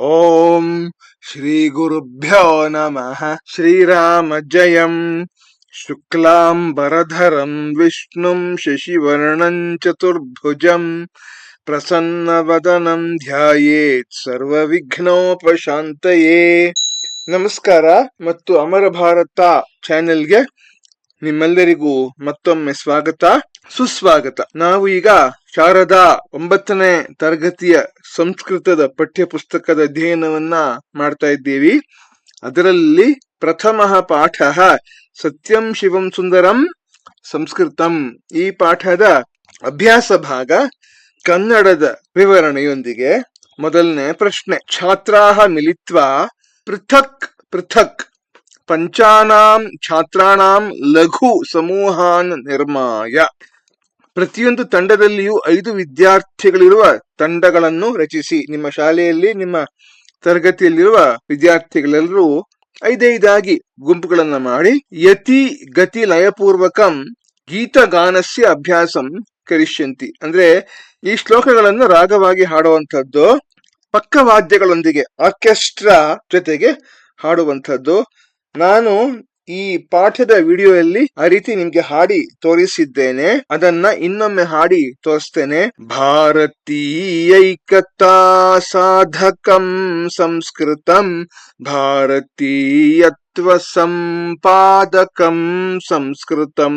ಓಂ ಶ್ರೀ ಗುರುಭ್ಯೋ ನಮಃ. ಶ್ರೀರಾಮ ಜಯಂ. ಶುಕ್ಲಾಂಬರಧರಂ ವಿಷ್ಣುಂ ಶಶಿವರ್ಣಂ ಚತುರ್ಭುಜಂ ಪ್ರಸನ್ನವದನಂ ಧ್ಯಾಯೇತ್ ಸರ್ವವಿಘ್ನೋಪಶಾಂತಯೇ. ನಮಸ್ಕಾರ ಮತ್ತು ಅಮರ ಭಾರತ ಚಾನೆಲ್ಗೆ ನಿಮ್ಮೆಲ್ಲರಿಗೂ ಮತ್ತೊಮ್ಮೆ ಸ್ವಾಗತ, ಸುಸ್ವಾಗತ. ನಾವು ಈಗ ಶಾರದಾ 9ನೇ ತರಗತಿಯ ಸಂಸ್ಕೃತದ ಪಠ್ಯ ಪುಸ್ತಕದ ಅಧ್ಯಯನವನ್ನ ಮಾಡ್ತಾ ಇದ್ದೀವಿ. ಅದರಲ್ಲಿ ಪ್ರಥಮ ಪಾಠ ಸತ್ಯಂ ಶಿವಂ ಸುಂದರಂ ಸಂಸ್ಕೃತಂ. ಈ ಪಾಠದ ಅಭ್ಯಾಸ ಭಾಗ ಕನ್ನಡದ ವಿವರಣೆಯೊಂದಿಗೆ. ಮೊದಲನೇ ಪ್ರಶ್ನೆ. ಛಾತ್ರಾಹ ಮಿಲಿತ್ವಾ ಪೃಥಕ್ ಪೃಥಕ್ ಪಂಚಾನಾಂ ಛಾತ್ರಾಣಾಂ ಲಘು ಸಮೂಹಾನ್ ನಿರ್ಮಾಯ. ಪ್ರತಿಯೊಂದು ತಂಡದಲ್ಲಿಯೂ 5 ವಿದ್ಯಾರ್ಥಿಗಳಿರುವ ತಂಡಗಳನ್ನು ರಚಿಸಿ. ನಿಮ್ಮ ಶಾಲೆಯಲ್ಲಿ, ನಿಮ್ಮ ತರಗತಿಯಲ್ಲಿರುವ ವಿದ್ಯಾರ್ಥಿಗಳೆಲ್ಲರೂ 5 ಗುಂಪುಗಳನ್ನ ಮಾಡಿ ಯತಿ ಗತಿ ಲಯಪೂರ್ವಕಂ ಗೀತಗಾನಸ್ಯ ಅಭ್ಯಾಸಂ ಕರಿಷ್ಯಂತಿ. ಅಂದ್ರೆ ಈ ಶ್ಲೋಕಗಳನ್ನು ರಾಗವಾಗಿ ಹಾಡುವಂಥದ್ದು, ಪಕ್ಕವಾದ್ಯಗಳೊಂದಿಗೆ ಆರ್ಕೆಸ್ಟ್ರಾ ಜೊತೆಗೆ ಹಾಡುವಂಥದ್ದು. ನಾನು ಈ ಪಾಠದ ವಿಡಿಯೋದಲ್ಲಿ ಆ ರೀತಿ ನಿಮ್ಗೆ ಹಾಡಿ ತೋರಿಸಿದ್ದೇನೆ. ಅದನ್ನ ಇನ್ನೊಮ್ಮೆ ಹಾಡಿ ತೋರಿಸ್ತೇನೆ. ಭಾರತೀಯೈಕತಾ ಸಾಧಕಂ ಸಂಸ್ಕೃತಂ ಭಾರತೀಯತ್ವ ಸಂಪಾದಕಂ ಸಂಸ್ಕೃತಂ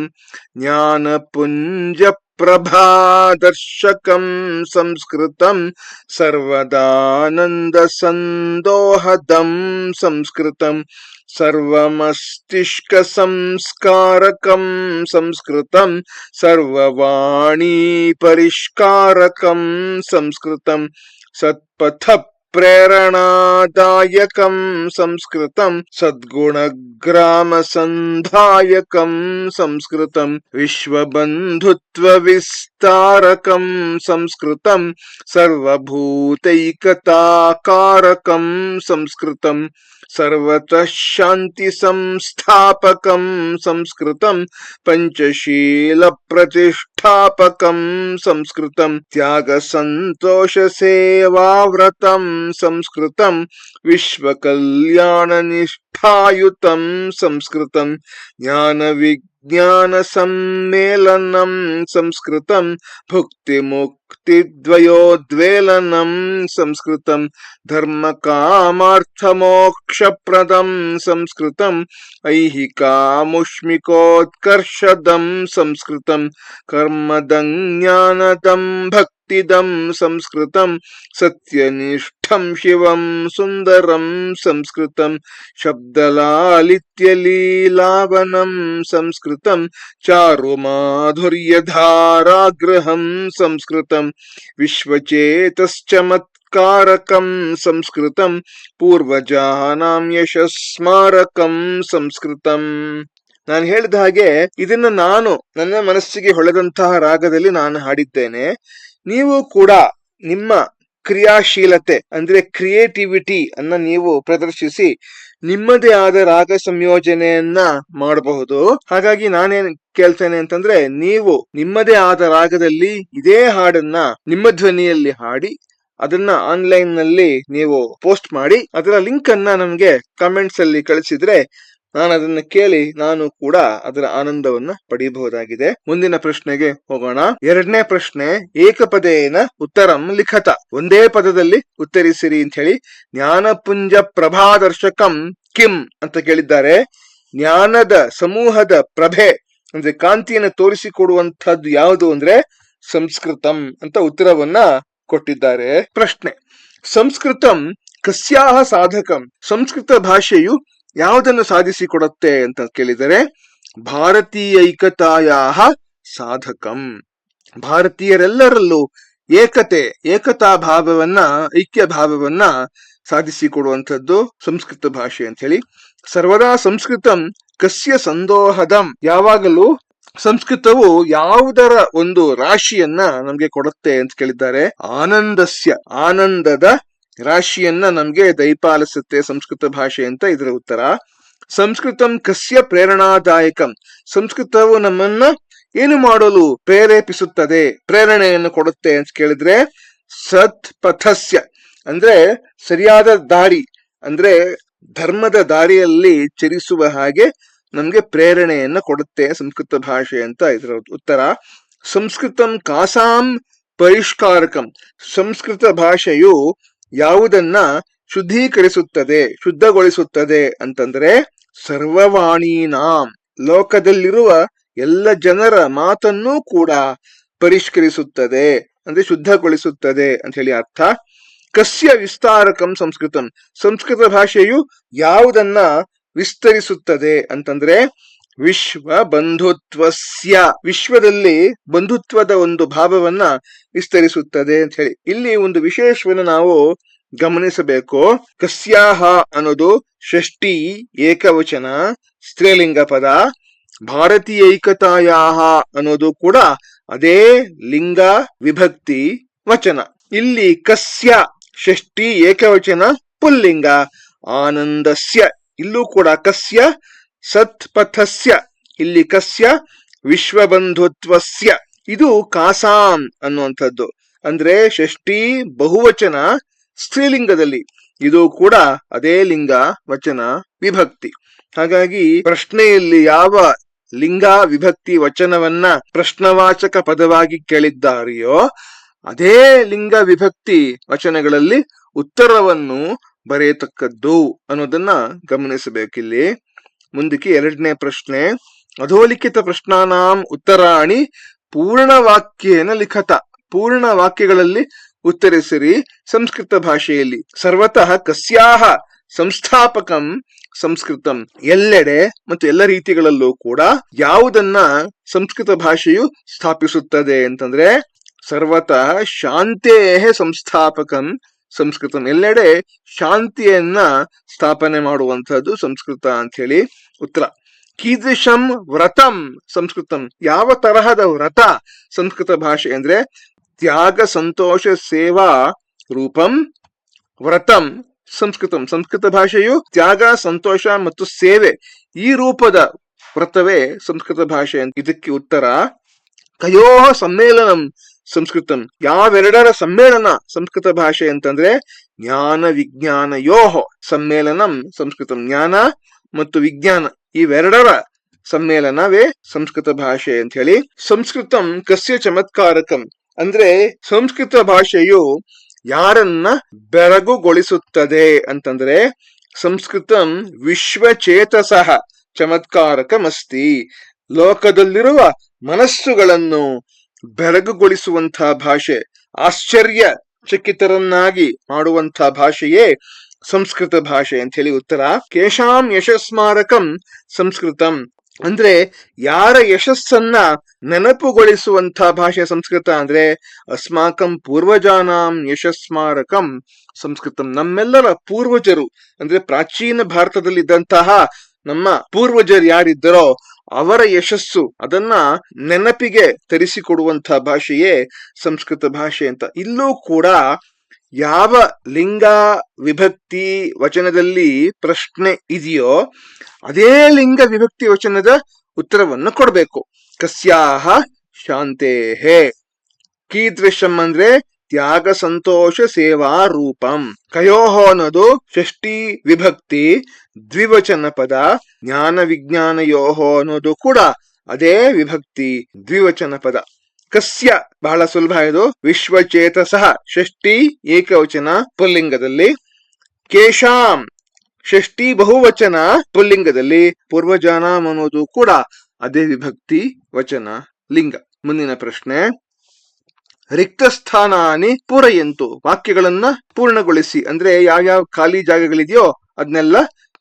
ಜ್ಞಾನಪುಂಜ ಪ್ರಭಾದರ್ಶಕಂ ಸಂಸ್ಕೃತಂ ಸರ್ವದಾನಂದ ಸಂದೋಹದಂ ಸಂಸ್ಕೃತಂ ಸರ್ವಮಸ್ತಿಷ್ಕ ಸಂಸ್ಕಾರಕಂ ಸಂಸ್ಕೃತಂ ಸರ್ವವಾಣಿ ಪರಿಷ್ಕಾರಕಂ ಸಂಸ್ಕೃತಂ ಸತ್ಪಥ ಪ್ರೇರಣಾದಾಯಕಂ ಸಂಸ್ಕೃತಂ ಸದ್ಗುಣಗ್ರಾಮ ಸಂಧಾಯಕಂ ಸಂಸ್ಕೃತಂ ವಿಶ್ವಬಂಧುತ್ವ ವಿಸ್ತಾರಕಂ ಸಂಸ್ಕೃತಂ ಸರ್ವಭೂತೈಕತಾಕಾರಕಂ ಸಂಸ್ಕೃತಂ ಸರ್ವತಃ ಶಾಂತಿ ಸಂಸ್ಥಾಪಕಂ ಸಂಸ್ಕೃತಂ ಪಂಚಶೀಲ ಪ್ರತಿಷ್ಠಾಪಕಂ ಸಂಸ್ಕೃತಂ ತ್ಯಾಗ ಸಂತೋಷ ಸೇವಾವ್ರತಂ ಸಂಸ್ಕೃತಂ ವಿಶ್ವ ಕಲ್ಯಾಣ ನಿಷ್ಠಾಯುತಂ ಸಂಸ್ಕೃತಂ ಜ್ಞಾನ ವಿಜ್ಞಾನ ಸಮ್ಮೇಳನಂ ಸಂಸ್ಕೃತಂ ಭುಕ್ತಿ ಮುಕ್ತಿ ದ್ವಯೋದ್ವೇಲನಂ ಸಂಸ್ಕೃತಂ ಧರ್ಮ ಕಾಮಾರ್ಥ ಮೋಕ್ಷಪ್ರದಂ ಸಂಸ್ಕೃತಂ ಐಹಿಕಾಮುಷ್ಮಿಕೋತ್ಕರ್ಷದಂ ಸಂಸ್ಕೃತಂ ಕರ್ಮದಂ ಜ್ಞಾನದಂ ಭಕ್ತಿದಂ ಸಂಸ್ಕೃತಂ ಸತ್ಯನಿಷ್ಠಂ ಶಿವಂ ಸುಂದರಂ ಸಂಸ್ಕೃತಂ ಶಬ್ದಲಾಲಿತ್ಯ ಲೀಲಾವನಂ ಸಂಸ್ಕೃತಂ ಚಾರು ಮಾಧುರ್ಯಧಾರಾಗ್ರಹಂ ಸಂಸ್ಕೃತಂ ವಿಶ್ವಚೇತಶ್ಚಮತ್ಕಾರಕಂ ಸಂಸ್ಕೃತಂ ಪೂರ್ವಜಾನಾಂ ಯಶಸ್ಮಾರಕಂ ಸಂಸ್ಕೃತಂ. ನಾನು ಹೇಳಿದ ಹಾಗೆ ಇದನ್ನ ನಾನು ನನ್ನ ಮನಸ್ಸಿಗೆ ಹೊಳೆದಂತಹ ರಾಗದಲ್ಲಿ ನಾನು ಹಾಡಿದ್ದೇನೆ. ನೀವು ಕೂಡ ನಿಮ್ಮ ಕ್ರಿಯಾಶೀಲತೆ ಅಂದ್ರೆ ಕ್ರಿಯೇಟಿವಿಟಿ ಅನ್ನ ನೀವು ಪ್ರದರ್ಶಿಸಿ ನಿಮ್ಮದೇ ಆದ ರಾಗ ಸಂಯೋಜನೆಯನ್ನ ಮಾಡಬಹುದು. ಹಾಗಾಗಿ ನಾನೇನ್ ಕೇಳ್ತೇನೆ ಅಂತಂದ್ರೆ, ನೀವು ನಿಮ್ಮದೇ ಆದ ರಾಗದಲ್ಲಿ ಇದೇ ಹಾಡನ್ನ ನಿಮ್ಮ ಧ್ವನಿಯಲ್ಲಿ ಹಾಡಿ ಅದನ್ನ ಆನ್ಲೈನ್ ನಲ್ಲಿ ನೀವು ಪೋಸ್ಟ್ ಮಾಡಿ ಅದರ ಲಿಂಕ್ ಅನ್ನ ನಮ್ಗೆ ಕಮೆಂಟ್ಸ್ ಅಲ್ಲಿ ಕಳಿಸಿದ್ರೆ ನಾನು ಅದನ್ನ ಕೇಳಿ ನಾನು ಕೂಡ ಅದರ ಆನಂದವನ್ನ ಪಡೆಯಬಹುದಾಗಿದೆ. ಮುಂದಿನ ಪ್ರಶ್ನೆಗೆ ಹೋಗೋಣ. 2ನೇ ಪ್ರಶ್ನೆ. ಏಕಪದೇನ ಉತ್ತರಂ ಲಿಖತ. ಒಂದೇ ಪದದಲ್ಲಿ ಉತ್ತರಿಸಿರಿ ಅಂತ ಹೇಳಿ. ಜ್ಞಾನಪುಂಜ ಪ್ರಭಾದರ್ಶಕಂ ಕಿಂ ಅಂತ ಕೇಳಿದ್ದಾರೆ. ಜ್ಞಾನದ ಸಮೂಹದ ಪ್ರಭೆ ಅಂದ್ರೆ ಕಾಂತಿಯನ್ನು ತೋರಿಸಿಕೊಡುವಂತಹದ್ದು ಯಾವುದು ಅಂದ್ರೆ ಸಂಸ್ಕೃತಂ ಅಂತ ಉತ್ತರವನ್ನ ಕೊಟ್ಟಿದ್ದಾರೆ. ಪ್ರಶ್ನೆ. ಸಂಸ್ಕೃತಂ ಕಸ್ಯಾಹ ಸಾಧಕಂ. ಸಂಸ್ಕೃತ ಭಾಷೆಯು ಯಾವುದನ್ನು ಸಾಧಿಸಿಕೊಡುತ್ತೆ ಅಂತ ಕೇಳಿದರೆ ಭಾರತೀಯೈಕತಾಯಾಹ ಸಾಧಕಂ. ಭಾರತೀಯರೆಲ್ಲರಲ್ಲೂ ಏಕತಾ ಭಾವವನ್ನ, ಐಕ್ಯ ಭಾವವನ್ನ ಸಾಧಿಸಿಕೊಡುವಂಥದ್ದು ಸಂಸ್ಕೃತ ಭಾಷೆ ಅಂತ ಹೇಳಿ. ಸರ್ವದಾ ಸಂಸ್ಕೃತಂ ಕಸ್ಯ ಸಂದೋಹದಂ. ಯಾವಾಗಲೂ ಸಂಸ್ಕೃತವು ಯಾವುದರ ಒಂದು ರಾಶಿಯನ್ನ ನಮ್ಗೆ ಕೊಡುತ್ತೆ ಅಂತ ಕೇಳಿದ್ದಾರೆ. ಆನಂದಸ್ಯ. ಆನಂದದ ರಾಶಿಯನ್ನ ನಮ್ಗೆ ದಯಪಾಲಿಸುತ್ತೆ ಸಂಸ್ಕೃತ ಭಾಷೆ ಅಂತ ಇದರ ಉತ್ತರ. ಸಂಸ್ಕೃತಂ ಕಸ್ಯ ಪ್ರೇರಣಾದಾಯಕಂ. ಸಂಸ್ಕೃತವು ನಮ್ಮನ್ನ ಏನು ಮಾಡಲು ಪ್ರೇರೇಪಿಸುತ್ತದೆ, ಪ್ರೇರಣೆಯನ್ನು ಕೊಡುತ್ತೆ ಅಂತ ಕೇಳಿದ್ರೆ ಸತ್ ಪಥಸ್ಯ. ಅಂದ್ರೆ ಸರಿಯಾದ ದಾರಿ, ಅಂದ್ರೆ ಧರ್ಮದ ದಾರಿಯಲ್ಲಿ ಚರಿಸುವ ಹಾಗೆ ನಮ್ಗೆ ಪ್ರೇರಣೆಯನ್ನ ಕೊಡುತ್ತೆ ಸಂಸ್ಕೃತ ಭಾಷೆ ಅಂತ ಇದರ ಉತ್ತರ. ಸಂಸ್ಕೃತಂ ಕಾಸಾಂ ಪರಿಷ್ಕಾರಕಂ. ಸಂಸ್ಕೃತ ಭಾಷೆಯು ಯಾವುದನ್ನ ಶುದ್ಧೀಕರಿಸುತ್ತದೆ, ಶುದ್ಧಗೊಳಿಸುತ್ತದೆ ಅಂತಂದ್ರೆ ಸರ್ವವಾಣೀನಾಂ, ಲೋಕದಲ್ಲಿರುವ ಎಲ್ಲ ಜನರ ಮಾತನ್ನೂ ಕೂಡ ಪರಿಷ್ಕರಿಸುತ್ತದೆ, ಅಂದ್ರೆ ಶುದ್ಧಗೊಳಿಸುತ್ತದೆ ಅಂತ ಹೇಳಿ ಅರ್ಥ. ಕಸ್ಯ ವಿಸ್ತಾರಕಂ ಸಂಸ್ಕೃತಂ. ಸಂಸ್ಕೃತ ಭಾಷೆಯು ಯಾವುದನ್ನ ವಿಸ್ತರಿಸುತ್ತದೆ ಅಂತಂದ್ರೆ ವಿಶ್ವ ಬಂಧುತ್ವಸ್ಯ, ವಿಶ್ವದಲ್ಲಿ ಬಂಧುತ್ವದ ಒಂದು ಭಾವವನ್ನ ವಿಸ್ತರಿಸುತ್ತದೆ ಅಂತ ಹೇಳಿ. ಇಲ್ಲಿ ಒಂದು ವಿಶೇಷವನ್ನು ನಾವು ಗಮನಿಸಬೇಕು. ಕಸ್ಯಾಹ ಅನ್ನೋದು ಷಷ್ಠಿ ಏಕವಚನ ಸ್ತ್ರೀಲಿಂಗ ಪದ. ಭಾರತೀಯೈಕತಾಯಾಹ ಅನ್ನೋದು ಕೂಡ ಅದೇ ಲಿಂಗ ವಿಭಕ್ತಿ ವಚನ. ಇಲ್ಲಿ ಕಸ್ಯ ಷಷ್ಠಿ ಏಕವಚನ ಪುಲ್ಲಿಂಗ. ಆನಂದಸ್ಯ, ಇಲ್ಲೂ ಕೂಡ ಕಸ್ಯ ಸತ್ಪಥಸ್ಯ, ಇಲ್ಲಿ ಕಸ್ಯ ವಿಶ್ವಬಂಧುತ್ವಸ್ಯ. ಇದು ಕಾಸಾಂ ಅನ್ನುವಂಥದ್ದು, ಅಂದ್ರೆ ಷಷ್ಠಿ ಬಹುವಚನ ಸ್ತ್ರೀಲಿಂಗದಲ್ಲಿ, ಇದು ಕೂಡ ಅದೇ ಲಿಂಗ ವಚನ ವಿಭಕ್ತಿ. ಹಾಗಾಗಿ ಪ್ರಶ್ನೆಯಲ್ಲಿ ಯಾವ ಲಿಂಗ ವಿಭಕ್ತಿ ವಚನವನ್ನ ಪ್ರಶ್ನವಾಚಕ ಪದವಾಗಿ ಕೇಳಿದ್ದಾರೆಯೋ ಅದೇ ಲಿಂಗ ವಿಭಕ್ತಿ ವಚನಗಳಲ್ಲಿ ಉತ್ತರವನ್ನು ಬರೆಯತಕ್ಕದ್ದು ಅನ್ನೋದನ್ನ ಗಮನಿಸಬೇಕಿಲ್ಲಿ. ಮುಂದಕ್ಕೆ ಎರಡನೇ ಪ್ರಶ್ನೆ. ಅಧೋಲಿಖಿತ ಪ್ರಶ್ನಾನಾಂ ಉತ್ತರಾಣಿ ಪೂರ್ಣವಾಕ್ಯೇನ ಲಿಖತ. ಪೂರ್ಣ ವಾಕ್ಯಗಳಲ್ಲಿ ಉತ್ತರಿಸಿರಿ ಸಂಸ್ಕೃತ ಭಾಷೆಯಲ್ಲಿ. ಸರ್ವತಃ ಕಸ್ಯಾಹ ಸಂಸ್ಥಾಪಕಂ ಸಂಸ್ಕೃತಂ. ಎಲ್ಲೆಡೆ ಮತ್ತು ಎಲ್ಲ ರೀತಿಗಳಲ್ಲೂ ಕೂಡ ಯಾವುದನ್ನ ಸಂಸ್ಕೃತ ಭಾಷೆಯು ಸ್ಥಾಪಿಸುತ್ತದೆ ಅಂತಂದ್ರೆ ಸರ್ವತಃ ಶಾಂತೇಹ ಸಂಸ್ಥಾಪಕಂ ಸಂಸ್ಕೃತಂ. ಎಲ್ಲೆಡೆ ಶಾಂತಿಯನ್ನ ಸ್ಥಾಪನೆ ಮಾಡುವಂತಹದ್ದು ಸಂಸ್ಕೃತ ಅಂತ ಹೇಳಿ ಉತ್ತರ. ಕೀದೃಶಂ ವ್ರತಂ ಸಂಸ್ಕೃತಂ. ಯಾವ ತರಹದ ವ್ರತ ಸಂಸ್ಕೃತ ಭಾಷೆ ಅಂದ್ರೆ ತ್ಯಾಗ ಸಂತೋಷ ಸೇವಾ ರೂಪಂ ವ್ರತಂ ಸಂಸ್ಕೃತಂ. ಸಂಸ್ಕೃತ ಭಾಷೆಯು ತ್ಯಾಗ ಸಂತೋಷ ಮತ್ತು ಸೇವೆ ಈ ರೂಪದ ವ್ರತವೇ ಸಂಸ್ಕೃತ ಭಾಷೆ. ಇದಕ್ಕೆ ಉತ್ತರ ಕಯೋಹ ಸಮ್ಮೇಳನಂ ಸಂಸ್ಕೃತಂ. ಯಾವೆರಡರ ಸಮ್ಮೇಳನ ಸಂಸ್ಕೃತ ಭಾಷೆ ಅಂತಂದ್ರೆ ಜ್ಞಾನ ವಿಜ್ಞಾನ ಯೋಹೋ ಸಮ್ಮೇಳನಂ ಸಂಸ್ಕೃತಂ. ಜ್ಞಾನ ಮತ್ತು ವಿಜ್ಞಾನ ಇವೆರಡರ ಸಮ್ಮೇಳನವೇ ಸಂಸ್ಕೃತ ಭಾಷೆ ಅಂತ ಹೇಳಿ. ಸಂಸ್ಕೃತಂ ಕಸ್ಯ ಚಮತ್ಕಾರಕಂ. ಅಂದ್ರೆ ಸಂಸ್ಕೃತ ಭಾಷೆಯು ಯಾರನ್ನ ಬೆರಗುಗೊಳಿಸುತ್ತದೆ ಅಂತಂದ್ರೆ ಸಂಸ್ಕೃತಂ ವಿಶ್ವಚೇತಸಃ ಚಮತ್ಕಾರಕಮಸ್ತಿ. ಲೋಕದಲ್ಲಿರುವ ಮನಸ್ಸುಗಳನ್ನು ಬೆರಗುಗೊಳಿಸುವಂತಹ ಭಾಷೆ, ಆಶ್ಚರ್ಯ ಚಕಿತರನ್ನಾಗಿ ಮಾಡುವಂತಹ ಭಾಷೆಯೇ ಸಂಸ್ಕೃತ ಭಾಷೆ ಅಂತ ಹೇಳಿ ಉತ್ತರ. ಕೇಶಾಂ ಯಶಸ್ಮಾರಕಂ ಸಂಸ್ಕೃತಂ. ಅಂದ್ರೆ ಯಾರ ಯಶಸ್ಸನ್ನ ನೆನಪುಗೊಳಿಸುವಂತಹ ಭಾಷೆ ಸಂಸ್ಕೃತ ಅಂದ್ರೆ ಅಸ್ಮಾಕಂ ಪೂರ್ವಜಾನಾಂ ಯಶಸ್ಮಾರಕಂ ಸಂಸ್ಕೃತಂ. ನಮ್ಮೆಲ್ಲರ ಪೂರ್ವಜರು ಅಂದ್ರೆ ಪ್ರಾಚೀನ ಭಾರತದಲ್ಲಿದ್ದಂತಹ ನಮ್ಮ ಪೂರ್ವಜರು ಯಾರಿದ್ದರೋ ಅವರ ಯಶಸ್ಸು ಅದನ್ನ ನೆನಪಿಗೆ ತರಿಸಿಕೊಡುವಂತಹ ಭಾಷೆಯೇ ಸಂಸ್ಕೃತ ಭಾಷೆ ಅಂತ. ಇಲ್ಲೂ ಕೂಡ ಯಾವ ಲಿಂಗ ವಿಭಕ್ತಿ ವಚನದಲ್ಲಿ ಪ್ರಶ್ನೆ ಇದೆಯೋ ಅದೇ ಲಿಂಗ ವಿಭಕ್ತಿ ವಚನದ ಉತ್ತರವನ್ನು ಕೊಡಬೇಕು. ಕಸ್ಯಾಹ ಶಾಂತೇಹೇ. ಕೀದೃಶಂ ಅಂದ್ರೆ ತ್ಯಾಗ ಸಂತೋಷ ಸೇವಾ ರೂಪಂ. ಕಯೋಹೋ ಅನ್ನೋದು ಷಷ್ಠಿ ವಿಭಕ್ತಿ ದ್ವಿವಚನ ಪದ. ಜ್ಞಾನ ವಿಜ್ಞಾನ ಯೋಹೋ ಅನ್ನೋದು ಕೂಡ ಅದೇ ವಿಭಕ್ತಿ ದ್ವಿವಚನ ಪದ. ಕಸ್ಯ ಬಹಳ ಸುಲಭ ಇದು. ವಿಶ್ವಚೇತಸಃ ಷಷ್ಠಿ ಏಕವಚನ ಪುಲ್ಲಿಂಗದಲ್ಲಿ. ಕೇಶಾಂ ಷಷ್ಠಿ ಬಹುವಚನ ಪುಲ್ಲಿಂಗದಲ್ಲಿ. ಪೂರ್ವಜಾನಾಂ ಅನ್ನೋದು ಕೂಡ ಅದೇ ವಿಭಕ್ತಿ ವಚನ ಲಿಂಗ. ಮುಂದಿನ ಪ್ರಶ್ನೆ. ರಿಕ್ತ ಸ್ಥಾನಾನಿ ಪೂರಯಂತು. ವಾಕ್ಯಗಳನ್ನ ಪೂರ್ಣಗೊಳಿಸಿ ಅಂದ್ರೆ ಯಾವ್ಯಾವ ಖಾಲಿ ಜಾಗಗಳಿದೆಯೋ ಅದನ್ನೆಲ್ಲ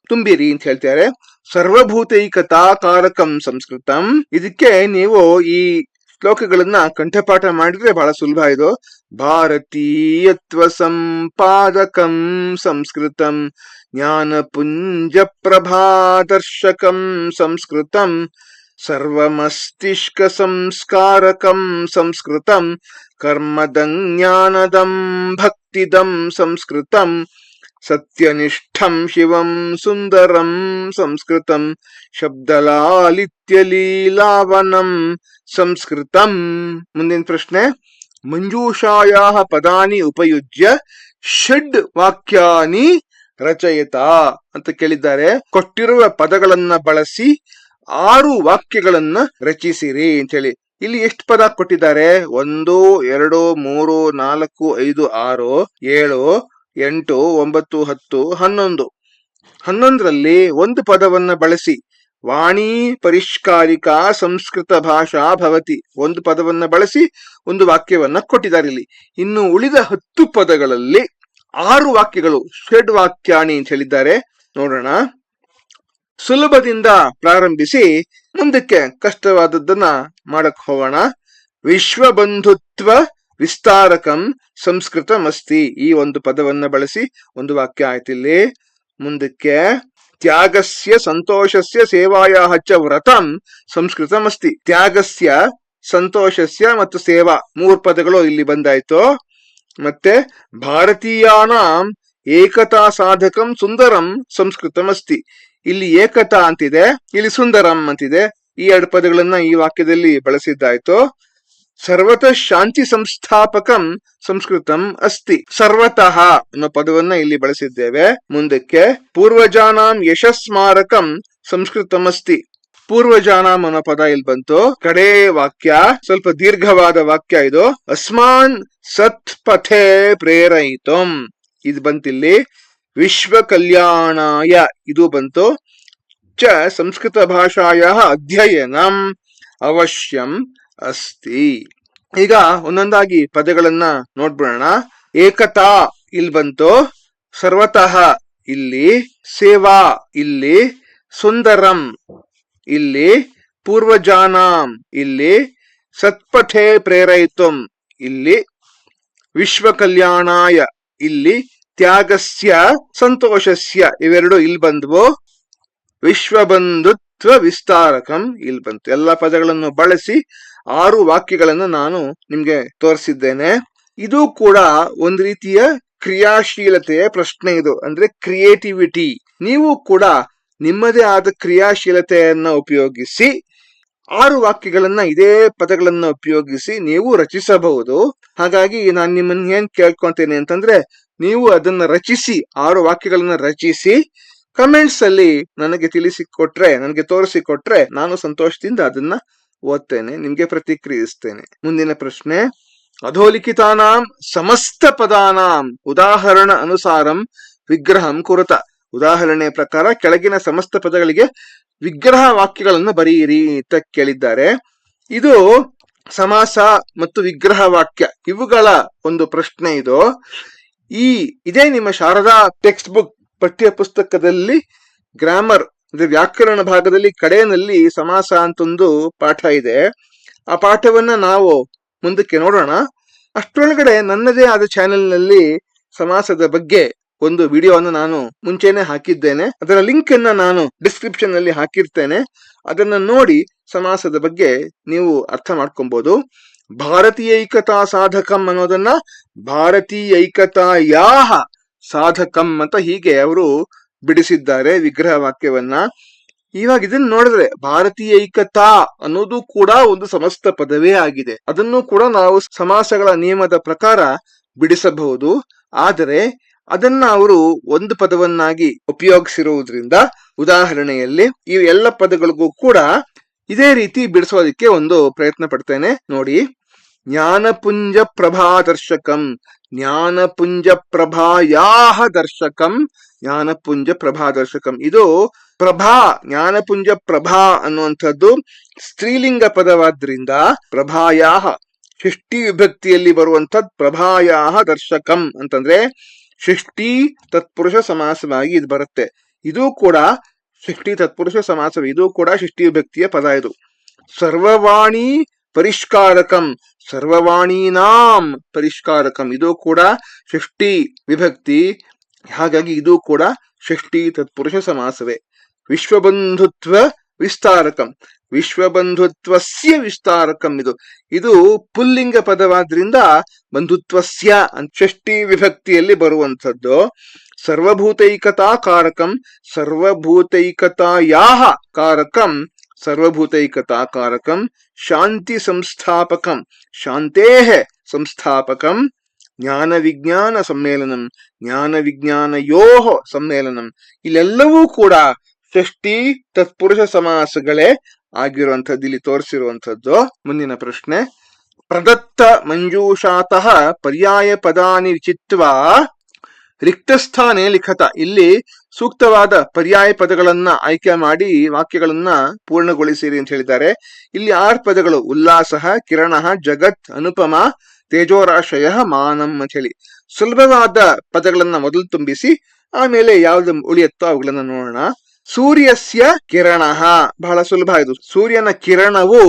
ತುಂಬಿರಿ ಅಂತ ಹೇಳ್ತಾರೆ. ಸರ್ವಭೂತೈಕತಾಕಾರಕಂ ಸಂಸ್ಕೃತಂ. ಇದಕ್ಕೆ ನೀವು ಈ ಶ್ಲೋಕಗಳನ್ನ ಕಂಠಪಾಠ ಮಾಡಿದ್ರೆ ಬಹಳ ಸುಲಭ ಇದು. ಭಾರತೀಯತ್ವ ಸಂಪಾದಕಂ ಸಂಸ್ಕೃತಂ. ಜ್ಞಾನ ಪುಂಜ ಪ್ರಭಾದರ್ಶಕಂ ಸಂಸ್ಕೃತಂ. ಸರ್ವಮಸ್ತಿಷ್ಕ ಸಂಸ್ಕಾರಕಂ ಸಂಸ್ಕೃತಂ. ಕರ್ಮದಂ ಜ್ಞಾನದಂ ಭಕ್ತಿದಂ ಸಂಸ್ಕೃತಂ. ಸತ್ಯನಿಷ್ಠಂ ಶಿವಂ ಸುಂದರಂ ಸಂಸ್ಕೃತಂ. ಶಬ್ದಲಾಲಿತ್ಯ ಲೀಲಾವನಂ ಸಂಸ್ಕೃತಂ. ಮುಂದಿನ ಪ್ರಶ್ನೆ. ಮಂಜೂಷಾಯಾಃ ಪದಾನಿ ಉಪಯುಜ್ಯ ಷಡ್ ವಾಕ್ಯಾನಿ ರಚಯಿತ ಅಂತ ಕೇಳಿದ್ದಾರೆ. ಕೊಟ್ಟಿರುವ ಪದಗಳನ್ನ ಬಳಸಿ 6 ವಾಕ್ಯಗಳನ್ನ ರಚಿಸಿರಿ ಅಂತ ಹೇಳಿ. ಇಲ್ಲಿ ಎಷ್ಟು ಪದ ಕೊಟ್ಟಿದ್ದಾರೆ? 1 2 3 4 5 6 7 8 9 10 11. 11ರಲ್ಲಿ ಒಂದು ಪದವನ್ನ ಬಳಸಿ ವಾಣಿ ಪರಿಷ್ಕಾರಿಕಾ ಸಂಸ್ಕೃತ ಭಾಷಾ ಭವತಿ, ಒಂದು ಪದವನ್ನ ಬಳಸಿ ಒಂದು ವಾಕ್ಯವನ್ನ ಕೊಟ್ಟಿದ್ದಾರೆ ಇಲ್ಲಿ. ಇನ್ನು ಉಳಿದ 10 ಪದಗಳಲ್ಲಿ 6 ವಾಕ್ಯಗಳು ಷಡ್ ವಾಕ್ಯಾಣಿ ಅಂತ ಹೇಳಿದ್ದಾರೆ. ನೋಡೋಣ. ಸುಲಭದಿಂದ ಪ್ರಾರಂಭಿಸಿ ಮುಂದಕ್ಕೆ ಕಷ್ಟವಾದದ್ದನ್ನ ಮಾಡಕ್ ಹೋಗೋಣ. ವಿಶ್ವಬಂಧುತ್ವ ವಿಸ್ತಾರಕಂ ಸಂಸ್ಕೃತಮಸ್ತಿ, ಈ ಒಂದು ಪದವನ್ನ ಬಳಸಿ ಒಂದು ವಾಕ್ಯ ಆಯ್ತಿಲ್ಲಿ. ಮುಂದಕ್ಕೆ ತ್ಯಾಗಸ್ಯ ಸಂತೋಷಸ್ಯ ಸೇವಾಯಾಹ ಚ ವ್ರತಂ ಸಂಸ್ಕೃತಮಸ್ತಿ, ತ್ಯಾಗಸ್ಯ ಸಂತೋಷಸ್ಯ ಮತ್ತು ಸೇವಾ 3 ಪದಗಳು ಇಲ್ಲಿ ಬಂದಾಯ್ತು. ಮತ್ತೆ ಭಾರತೀಯಾನಾಂ ಏಕತಾ ಸಾಧಕಂ ಸುಂದರಂ ಸಂಸ್ಕೃತಮಸ್ತಿ, ಇಲ್ಲಿ ಏಕತಾ ಅಂತಿದೆ, ಇಲ್ಲಿ ಸುಂದರಂ ಅಂತಿದೆ. ಈ 2 ಪದಗಳನ್ನ ಈ ವಾಕ್ಯದಲ್ಲಿ ಬಳಸಿದ್ದಾಯ್ತು. ಸರ್ವತಃ ಶಾಂತಿ ಸಂಸ್ಥಾಪಕಂ ಸಂಸ್ಕೃತಂ ಅಸ್ತಿ, ಸರ್ವತಃ ಅನ್ನೋ ಪದವನ್ನ ಇಲ್ಲಿ ಬಳಸಿದ್ದೇವೆ. ಮುಂದಕ್ಕೆ ಪೂರ್ವಜಾನಾಂ ಯಶಸ್ಮಾರಕಂ ಸಂಸ್ಕೃತಮಸ್ತಿ, ಪೂರ್ವಜಾನಾಂ ಅನ್ನೋ ಪದ ಇಲ್ಲಿ ಬಂತು. ಕಡೆ ವಾಕ್ಯ ಸ್ವಲ್ಪ ದೀರ್ಘವಾದ ವಾಕ್ಯ ಇದು. ಅಸ್ಮಾನ್ ಸತ್ ಪಥೆ ಪ್ರೇರಯಿತಂ, ಇದು ಬಂತಿಲ್ಲಿ. ವಿಶ್ವ ಕಲ್ಯಾಣಾಯ ಇದು ಬಂತು. ಚ ಸಂಸ್ಕೃತ ಭಾಷಾಯ ಅಧ್ಯಯನಂ ಅವಶ್ಯಂ ಅಸ್ತಿ. ಈಗ ಒಂದೊಂದಾಗಿ ಪದಗಳನ್ನ ನೋಡ್ಬಿಡೋಣ. ಏಕತಾ ಇಲ್ಲಿ ಬಂತು, ಸರ್ವತಃ ಇಲ್ಲಿ, ಸೇವಾ ಇಲ್ಲಿ, ಸುಂದರಂ ಇಲ್ಲಿ, ಪೂರ್ವಜಾನಾಂ ಇಲ್ಲಿ, ಸತ್ಪಥೆ ಪ್ರೇರಯಿತಂ ಇಲ್ಲಿ, ವಿಶ್ವ ಕಲ್ಯಾಣಾಯ ಇಲ್ಲಿ, ತ್ಯಾಗಸ್ಯ ಸಂತೋಷಸ್ಯ ಇವೆರಡು ಇಲ್ಲಿ ಬಂದ್ವು. ವಿಶ್ವಬಂಧುತ್ವ ವಿಸ್ತಾರಕಂ ಇಲ್ಲಿ ಬಂತು. ಎಲ್ಲ ಪದಗಳನ್ನು ಬಳಸಿ 6 ವಾಕ್ಯಗಳನ್ನು ನಾನು ನಿಮ್ಗೆ ತೋರಿಸಿದ್ದೇನೆ. ಇದು ಕೂಡ ಒಂದು ರೀತಿಯ ಕ್ರಿಯಾಶೀಲತೆಯ ಪ್ರಶ್ನೆ. ಇದು ಅಂದ್ರೆ ಕ್ರಿಯೇಟಿವಿಟಿ. ನೀವು ಕೂಡ ನಿಮ್ಮದೇ ಆದ ಕ್ರಿಯಾಶೀಲತೆಯನ್ನ ಉಪಯೋಗಿಸಿ 6 ವಾಕ್ಯಗಳನ್ನ ಇದೇ ಪದಗಳನ್ನ ಉಪಯೋಗಿಸಿ ನೀವು ರಚಿಸಬಹುದು. ಹಾಗಾಗಿ ನಾನು ನಿಮ್ಮನ್ನ ಏನ್ ಕೇಳ್ಕೊಂತೇನೆ ಅಂತಂದ್ರೆ, ನೀವು ಅದನ್ನ ರಚಿಸಿ, 6 ವಾಕ್ಯಗಳನ್ನ ರಚಿಸಿ ಕಮೆಂಟ್ಸ್ ಅಲ್ಲಿ ನನಗೆ ತಿಳಿಸಿಕೊಟ್ರೆ, ನನಗೆ ತೋರಿಸಿಕೊಟ್ರೆ ನಾನು ಸಂತೋಷದಿಂದ ಅದನ್ನ ಓದ್ತೇನೆ, ನಿಮ್ಗೆ ಪ್ರತಿಕ್ರಿಯಿಸ್ತೇನೆ. ಮುಂದಿನ ಪ್ರಶ್ನೆ. ಅಧೋಲಿಖಿತಾನಾಂ ಸಮಸ್ತ ಪದಾನಾಂ ಉದಾಹರಣ ಅನುಸಾರಂ ವಿಗ್ರಹಂ ಕುರುತ, ಉದಾಹರಣೆ ಪ್ರಕಾರ ಕೆಳಗಿನ ಸಮಸ್ತ ಪದಗಳಿಗೆ ವಿಗ್ರಹ ವಾಕ್ಯಗಳನ್ನು ಬರೆಯಿರಿ ಅಂತ ಕೇಳಿದ್ದಾರೆ. ಇದು ಸಮಾಸ ಮತ್ತು ವಿಗ್ರಹ ವಾಕ್ಯ ಇವುಗಳ ಒಂದು ಪ್ರಶ್ನೆ. ಇದು ಇದೇ ನಿಮ್ಮ ಶಾರದಾ ಟೆಕ್ಸ್ಟ್ ಬುಕ್ ಪಠ್ಯ ಪುಸ್ತಕದಲ್ಲಿ ಗ್ರಾಮರ್ ಅಂದ್ರೆ ವ್ಯಾಕರಣ ಭಾಗದಲ್ಲಿ ಕಡೆಯಲ್ಲಿ ಸಮಾಸ ಅಂತೊಂದು ಪಾಠ ಇದೆ. ಆ ಪಾಠವನ್ನ ನಾವು ಮುಂದಕ್ಕೆ ನೋಡೋಣ. ಅಷ್ಟರೊಳಗಡೆ ನನ್ನದೇ ಆದ ಚಾನೆಲ್ ನಲ್ಲಿ ಸಮಾಸದ ಬಗ್ಗೆ ಒಂದು ವಿಡಿಯೋವನ್ನು ನಾನು ಮುಂಚೆನೆ ಹಾಕಿದ್ದೇನೆ. ಅದರ ಲಿಂಕ್ ಅನ್ನ ನಾನು ಡಿಸ್ಕ್ರಿಪ್ಷನ್ ನಲ್ಲಿ ಹಾಕಿರ್ತೇನೆ. ಅದನ್ನ ನೋಡಿ ಸಮಾಸದ ಬಗ್ಗೆ ನೀವು ಅರ್ಥ ಮಾಡ್ಕೊಬಹುದು. ಭಾರತೀಯೈಕತಾ ಸಾಧಕಂ ಅನ್ನೋದನ್ನ ಭಾರತೀಯೈಕತಾಯಾಹ ಸಾಧಕಂ ಅಂತ ಹೀಗೆ ಅವರು ಬಿಡಿಸಿದ್ದಾರೆ ವಿಗ್ರಹ ವಾಕ್ಯವನ್ನ. ಇವಾಗ ಇದನ್ನ ನೋಡಿದ್ರೆ ಭಾರತೀಯೈಕತಾ ಅನ್ನೋದು ಕೂಡ ಒಂದು ಸಮಸ್ತ ಪದವೇ ಆಗಿದೆ. ಅದನ್ನು ಕೂಡ ನಾವು ಸಮಾಸಗಳ ನಿಯಮದ ಪ್ರಕಾರ ಬಿಡಿಸಬಹುದು. ಆದರೆ ಅದನ್ನ ಅವರು ಒಂದು ಪದವನ್ನಾಗಿ ಉಪಯೋಗಿಸಿರುವುದರಿಂದ ಉದಾಹರಣೆಯಲ್ಲಿ ಈ ಎಲ್ಲ ಪದಗಳಿಗೂ ಕೂಡ ಇದೇ ರೀತಿ ಬಿಡಿಸೋದಕ್ಕೆ ಒಂದು ಪ್ರಯತ್ನ ಪಡ್ತೇನೆ. ನೋಡಿ. ಜ್ಞಾನಪುಂಜ ಪ್ರಭಾದರ್ಶಕಂ, ಜ್ಞಾನಪುಂಜ ಪ್ರಭಾಯಾಹ ದರ್ಶಕಂ, ಜ್ಞಾನಪುಂಜ ಪ್ರಭಾದರ್ಶಕಂ. ಇದು ಪ್ರಭಾ, ಜ್ಞಾನಪುಂಜ ಪ್ರಭಾ ಅನ್ನುವಂಥದ್ದು ಸ್ತ್ರೀಲಿಂಗ ಪದವಾದ್ರಿಂದ ಪ್ರಭಾಯಾಹ ಷಷ್ಠಿ ವಿಭಕ್ತಿಯಲ್ಲಿ ಬರುವಂತದ್ ಪ್ರಭಾಯಾಹ ದರ್ಶಕಂ ಅಂತಂದ್ರೆ ಷಷ್ಠಿ ತತ್ಪುರುಷ ಸಮಾಸವಾಗಿ ಇದು ಬರುತ್ತೆ. ಇದು ಕೂಡ ಷಷ್ಠಿ ತತ್ಪುರುಷ ಸಮಾಸ, ಇದು ಕೂಡ ಷಷ್ಠಿ ವಿಭಕ್ತಿಯ ಪದ. ಇದು ಸರ್ವವಾಣಿ ಪರಿಷ್ಕಾರಕಂ, ಸರ್ವವಾಣೀನಾಂ ಪರಿಷ್ಕಾರಕಂ, ಇದು ಕೂಡ ಷಷ್ಠಿ ವಿಭಕ್ತಿ. ಹಾಗಾಗಿ ಇದು ಕೂಡ ಷಷ್ಠಿ ತತ್ಪುರುಷ ಸಮಾಸವೇ. ವಿಶ್ವಬಂಧುತ್ವ ವಿಸ್ತಾರಕಂ, ವಿಶ್ವಬಂಧುತ್ವಸ್ಯ ವಿಸ್ತಾರಕಂ, ಇದು ಪುಲ್ಲಿಂಗ ಪದವಾದ್ರಿಂದ ಬಂಧುತ್ವಸ್ಯ ಷಷ್ಠಿ ವಿಭಕ್ತಿಯಲ್ಲಿ ಬರುವಂಥದ್ದು. ಸರ್ವಭೂತೈಕತಾ ಕಾರಕಂ, ಸರ್ವಭೂತೈಕತಾಯಾಹ ಕಾರಕಂ, ಸರ್ವಭೂತೈಕತಾ ಕಾರಕಂ. ಶಾಂತಿ ಸಂಸ್ಥಾಪಕಂ, ಶಾಂತೇಃ ಸಂಸ್ಥಾಪಕಂ. ಜ್ಞಾನ ವಿಜ್ಞಾನ ಸಮ್ಮೇಳನಂ, ಜ್ಞಾನ ವಿಜ್ಞಾನಯೋ ಸಮ್ಮೇಳನಂ. ಇಲ್ಲೆಲ್ಲವೂ ಕೂಡ ಷಷ್ಠಿ ತತ್ಪುರುಷ ಸಮಾಸಗಳೇ ಆಗಿರುವಂಥದ್ದು ಇಲ್ಲಿ ತೋರಿಸಿರುವಂಥದ್ದು. ಮುಂದಿನ ಪ್ರಶ್ನೆ, ಪ್ರದತ್ತ ಮಂಜೂಷಾತಃ ಪರ್ಯಾಯ ಪದಾನಿ ವಿಚಿತ್ವಾ ರಿಕ್ತಸ್ಥಾನೇ ಲಿಖತ. ಇಲ್ಲಿ ಸೂಕ್ತವಾದ ಪರ್ಯಾಯ ಪದಗಳನ್ನ ಆಯ್ಕೆ ಮಾಡಿ ವಾಕ್ಯಗಳನ್ನ ಪೂರ್ಣಗೊಳಿಸಿರಿ ಅಂತ ಹೇಳಿದ್ದಾರೆ. ಇಲ್ಲಿ 6 ಪದಗಳು: ಉಲ್ಲಾಸ, ಕಿರಣ, ಜಗತ್, ಅನುಪಮ, ತೇಜೋರಾಶಯ, ಮಾನಂ ಅಂತ ಹೇಳಿ. ಸುಲಭವಾದ ಪದಗಳನ್ನ ಮೊದಲು ತುಂಬಿಸಿ ಆಮೇಲೆ ಯಾವ್ದು ಉಳಿಯುತ್ತೋ ಅವುಗಳನ್ನ ನೋಡೋಣ. ಸೂರ್ಯಸ್ಯ ಕಿರಣ, ಬಹಳ ಸುಲಭ ಇದು. ಸೂರ್ಯನ ಕಿರಣವು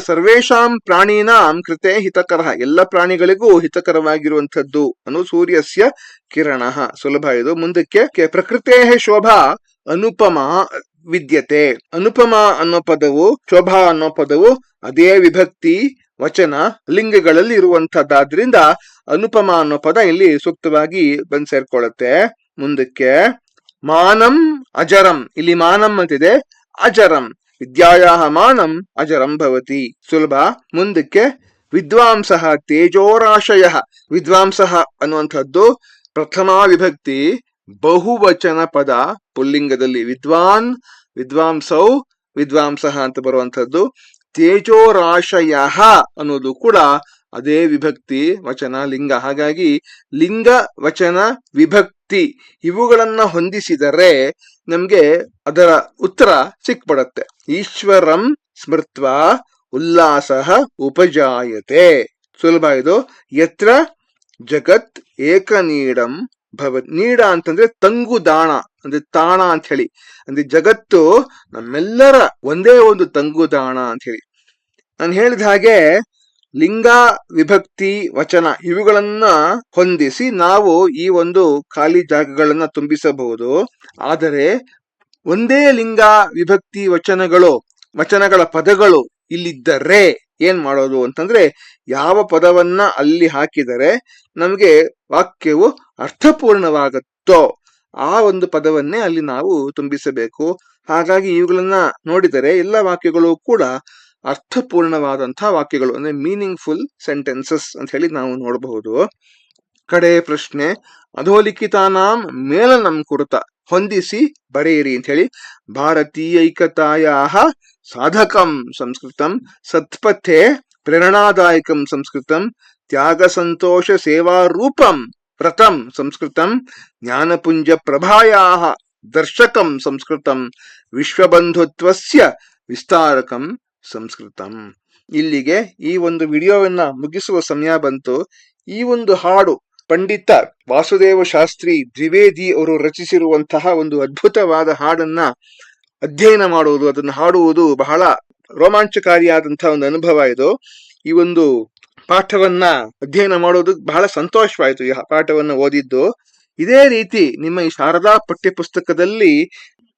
ಸರ್ವೇಷಾಂ ಪ್ರಾಣೀನಾಂ ಕೃತೆ ಹಿತಕರ, ಎಲ್ಲ ಪ್ರಾಣಿಗಳಿಗೂ ಹಿತಕರವಾಗಿರುವಂಥದ್ದು ಅನು ಸೂರ್ಯಸ್ಯ ಕಿರಣ. ಸುಲಭ ಇದು. ಮುಂದಕ್ಕೆ, ಪ್ರಕೃತೇ ಶೋಭಾ ಅನುಪಮ ವಿದ್ಯತೆ. ಅನುಪಮ ಅನ್ನೋ ಪದವು, ಶೋಭಾ ಅನ್ನೋ ಪದವು ಅದೇ ವಿಭಕ್ತಿ ವಚನ ಲಿಂಗಗಳಲ್ಲಿ ಇರುವಂತಹದ್ದಾದ್ರಿಂದ ಅನುಪಮ ಅನ್ನೋ ಪದ ಇಲ್ಲಿ ಸೂಕ್ತವಾಗಿ ಬಂದ್ ಸೇರ್ಕೊಳ್ಳುತ್ತೆ. ಮುಂದಕ್ಕೆ, ಮಾನಂ ಅಜರಂ. ಇಲ್ಲಿ ಮಾನಂ ಅಂತಿದೆ, ಅಜರಂ. ವಿದ್ಯಾಯಾಹ ಮಾನಂ ಅಜರಂ ಭವತಿ. ಸುಲಭ. ಮುಂದಕ್ಕೆ, ವಿದ್ವಾಂಸಃ ತೇಜೋರಾಶಯ. ವಿದ್ವಾಂಸಃ ಅನ್ನುವಂಥದ್ದು ಪ್ರಥಮಾ ವಿಭಕ್ತಿ ಬಹುವಚನ ಪದ ಪುಲ್ಲಿಂಗದಲ್ಲಿ. ವಿದ್ವಾನ್, ವಿದ್ವಾಂಸೌ, ವಿದ್ವಾಂಸಃ ಅಂತ ಬರುವಂತಹದ್ದು. ತೇಜೋರಾಶಯ ಅನ್ನೋದು ಕೂಡ ಅದೇ ವಿಭಕ್ತಿ ವಚನ ಲಿಂಗ. ಹಾಗಾಗಿ ಲಿಂಗ ವಚನ ವಿಭಕ್ತಿ ಇವುಗಳನ್ನ ಹೊಂದಿಸಿದರೆ ನಮ್ಗೆ ಅದರ ಉತ್ತರ ಸಿಕ್ಬಿಡತ್ತೆ. ಈಶ್ವರಂ ಸ್ಮೃತ್ವಾ ಉಲ್ಲಾಸ ಉಪಜಾಯತೆ. ಸುಲಭ ಇದು. ಯತ್ರ ಜಗತ್ ಏಕನೀಡಂ ಭವತ್. ನೀಡ ಅಂತಂದ್ರೆ ತಂಗುದಾಣ, ಅಂದ್ರೆ ತಾಣ ಅಂತ ಹೇಳಿ. ಅಂದ್ರೆ ಜಗತ್ತು ನಮ್ಮೆಲ್ಲರ ಒಂದೇ ಒಂದು ತಂಗುದಾಣ ಅಂತ ಹೇಳಿ. ನಾನು ಹೇಳಿದ ಹಾಗೆ ಲಿಂಗ ವಿಭಕ್ತಿ ವಚನ ಇವುಗಳನ್ನ ಹೊಂದಿಸಿ ನಾವು ಈ ಒಂದು ಖಾಲಿ ಜಾಗಗಳನ್ನ ತುಂಬಿಸಬಹುದು. ಆದರೆ ಒಂದೇ ಲಿಂಗ ವಿಭಕ್ತಿ ವಚನಗಳ ಪದಗಳು ಇಲ್ಲಿದ್ದರೆ ಏನ್ ಮಾಡೋದು ಅಂತಂದ್ರೆ, ಯಾವ ಪದವನ್ನ ಅಲ್ಲಿ ಹಾಕಿದರೆ ನಮಗೆ ವಾಕ್ಯವು ಅರ್ಥಪೂರ್ಣವಾಗುತ್ತೋ ಆ ಒಂದು ಪದವನ್ನೇ ಅಲ್ಲಿ ನಾವು ತುಂಬಿಸಬೇಕು. ಹಾಗಾಗಿ ಇವುಗಳನ್ನ ನೋಡಿದರೆ ಎಲ್ಲ ವಾಕ್ಯಗಳು ಕೂಡ ಅರ್ಥಪೂರ್ಣವಾದಂತಹ ವಾಕ್ಯಗಳು, ಅಂದ್ರೆ ಮೀನಿಂಗ್ಫುಲ್ ಸೆಂಟೆನ್ಸಸ್ ಅಂತ ಹೇಳಿ ನಾವು ನೋಡಬಹುದು. ಕಡೆ ಪ್ರಶ್ನೆ, ಅಧೋಲಿಖಿತಾನಾಂ ಮೇಲನಂ ಕುರುತ. ಹೊಂದಿಸಿ ಬರೆಯಿರಿ ಅಂತ ಹೇಳಿ. ಭಾರತೀಯೈಕತಾಯಾ ಸಾಧಕಂ ಸಂಸ್ಕೃತಂ, ಸತ್ಪಥೆ ಪ್ರೇರಣಾದಾಯಕಂ ಸಂಸ್ಕೃತಂ, ತ್ಯಾಗ ಸಂತೋಷ ಸೇವಾರೂಪಂ ವ್ರತಂ ಸಂಸ್ಕೃತಂ, ಜ್ಞಾನಪುಂಜ ಪ್ರಭಾಯಾ ದರ್ಶಕಂ ಸಂಸ್ಕೃತಂ, ವಿಶ್ವಬಂಧುತ್ವಸ್ಯ ವಿಸ್ತಾರಕಂ ಸಂಸ್ಕೃತಂ. ಇಲ್ಲಿಗೆ ಈ ಒಂದು ವಿಡಿಯೋವನ್ನ ಮುಗಿಸುವ ಸಮಯ ಬಂತು. ಈ ಒಂದು ಹಾಡು ಪಂಡಿತ ವಾಸುದೇವ ಶಾಸ್ತ್ರಿ ದ್ವಿವೇದಿ ಅವರು ರಚಿಸಿರುವಂತಹ ಒಂದು ಅದ್ಭುತವಾದ ಹಾಡನ್ನ ಅಧ್ಯಯನ ಮಾಡುವುದು, ಅದನ್ನು ಹಾಡುವುದು ಬಹಳ ರೋಮಾಂಚಕಾರಿಯಾದಂತಹ ಒಂದು ಅನುಭವ ಇದು. ಈ ಒಂದು ಪಾಠವನ್ನ ಅಧ್ಯಯನ ಮಾಡೋದು ಬಹಳ ಸಂತೋಷವಾಯಿತು, ಈ ಪಾಠವನ್ನ ಓದಿದ್ದು. ಇದೇ ರೀತಿ ನಿಮ್ಮ ಈ ಶಾರದಾ ಪಠ್ಯ ಪುಸ್ತಕದಲ್ಲಿ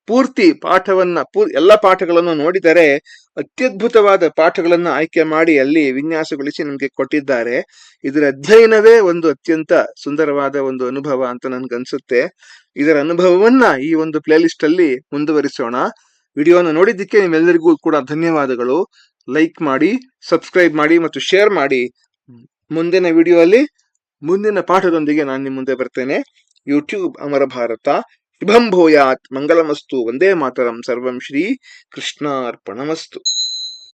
ಪೂರ್ತಿ ಪಾಠವನ್ನ ಎಲ್ಲ ಪಾಠಗಳನ್ನು ನೋಡಿದರೆ ಅತ್ಯದ್ಭುತವಾದ ಪಾಠಗಳನ್ನ ಆಯ್ಕೆ ಮಾಡಿ ಅಲ್ಲಿ ವಿನ್ಯಾಸಗೊಳಿಸಿ ನಮ್ಗೆ ಕೊಟ್ಟಿದ್ದಾರೆ. ಇದರ ಅಧ್ಯಯನವೇ ಒಂದು ಅತ್ಯಂತ ಸುಂದರವಾದ ಒಂದು ಅನುಭವ ಅಂತ ನನ್ಗನ್ಸುತ್ತೆ. ಇದರ ಅನುಭವವನ್ನ ಈ ಒಂದು ಪ್ಲೇ ಲಿಸ್ಟ್ ಅಲ್ಲಿ ಮುಂದುವರಿಸೋಣ. ವಿಡಿಯೋನ ನೋಡಿದ್ದಕ್ಕೆ ನಿಮ್ಮೆಲ್ಲರಿಗೂ ಕೂಡ ಧನ್ಯವಾದಗಳು. ಲೈಕ್ ಮಾಡಿ, ಸಬ್ಸ್ಕ್ರೈಬ್ ಮಾಡಿ ಮತ್ತು ಶೇರ್ ಮಾಡಿ. ಮುಂದಿನ ವಿಡಿಯೋ ಅಲ್ಲಿ ಮುಂದಿನ ಪಾಠದೊಂದಿಗೆ ನಾನು ನಿಮ್ಮ ಮುಂದೆ ಬರ್ತೇನೆ. ಯೂಟ್ಯೂಬ್ ಅಮರ ಭಾರತ. ಶುಭಂ ಭೂಯಾತ್, ಮಂಗಳಮಸ್ತು, ವಂದೇ ಮಾತರಂ. ಸರ್ವಂ ಶ್ರೀ ಕೃಷ್ಣಾರ್ಪಣಮಸ್ತು.